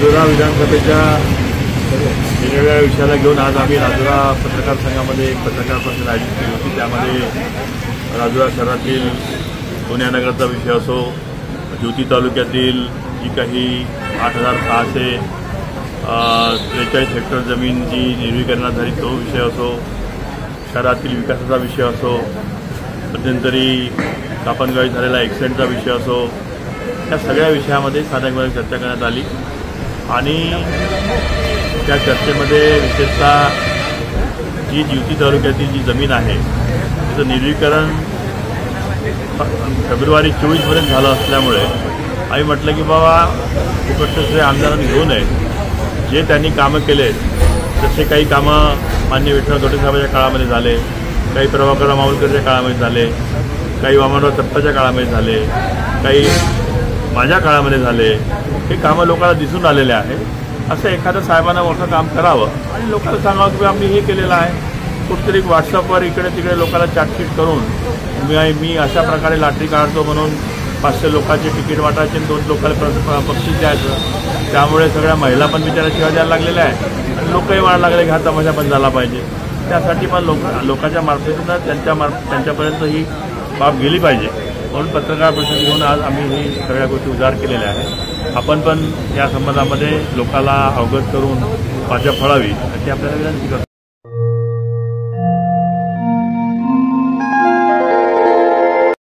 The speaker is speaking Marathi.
राजुरा विधानसभेच्या वेगवेगळ्या विषयाला घेऊन आज आम्ही राजुरा पत्रकार संघामध्ये एक पत्रकार परिषद आयोजित केली होती। त्यामध्ये राजुरा शहरातील पुण्यानगरचा विषय असो, ज्योती तालुक्यातील जी काही 8,643 हेक्टर जमीन जी निर्विकरणात झाली तो विषय असो, शहरातील विकासाचा विषय असो, मध्यंतरी कापणगावी झालेला ॲक्सिडेंटचा विषय असो, या सगळ्या विषयामध्ये साधकपणे चर्चा करण्यात आली। आणि त्या चर्चेमध्ये विशेषतः जी ज्योती तालुक्यातील जी जमीन आहे त्याचं निर्विकरण फेब्रुवारी 24 झालं असल्यामुळे आम्ही म्हटलं की बाबा फुकटचे श्रेय आमदारांनी घेऊ नये। जे त्यांनी कामं केले तसे काही कामं माननीय विठ्ठल गोटे साहेबांच्या काळामध्ये झाले, काही प्रभाकरराव माहुलकरच्या काळामध्ये झाले, काही वामनराव चप्पाच्या काळामध्ये झाले, काही माझ्या काळामध्ये झाले। हे कामं लोकांना दिसून आलेले आहे। असं एखादं साहेबांना मोठं काम करावं आणि लोकांना सांगावं की आम्ही हे केलेलं आहे। कुठेतरी व्हॉट्सअपवर इकडे तिकडे लोकांना चाटकीट करून मी अशा प्रकारे लॉटरी काढतो म्हणून 500 लोकांचे तिकीट वाटायचे आणि 2 लोकांना बक्षीस द्यायचं। त्यामुळे सगळ्या महिला पण बिचाऱ्या शिवाय द्यायला लागलेल्या आहे आणि लोकही म्हणायला लागले की हा तमाशा पण झाला पाहिजे। त्यासाठी पण लोकांच्या मार्फतीनं त्यांच्यापर्यंत ही बाब गेली पाहिजे म्हणून पत्रकार परिषद घेऊन आज आम्ही ही सगळ्या गोष्टी उजाड केलेल्या आहेत। आपण पण या संबंधामध्ये लोकांना अवगत करून भाजप फळावी अशी आपल्याला विनंती करतो।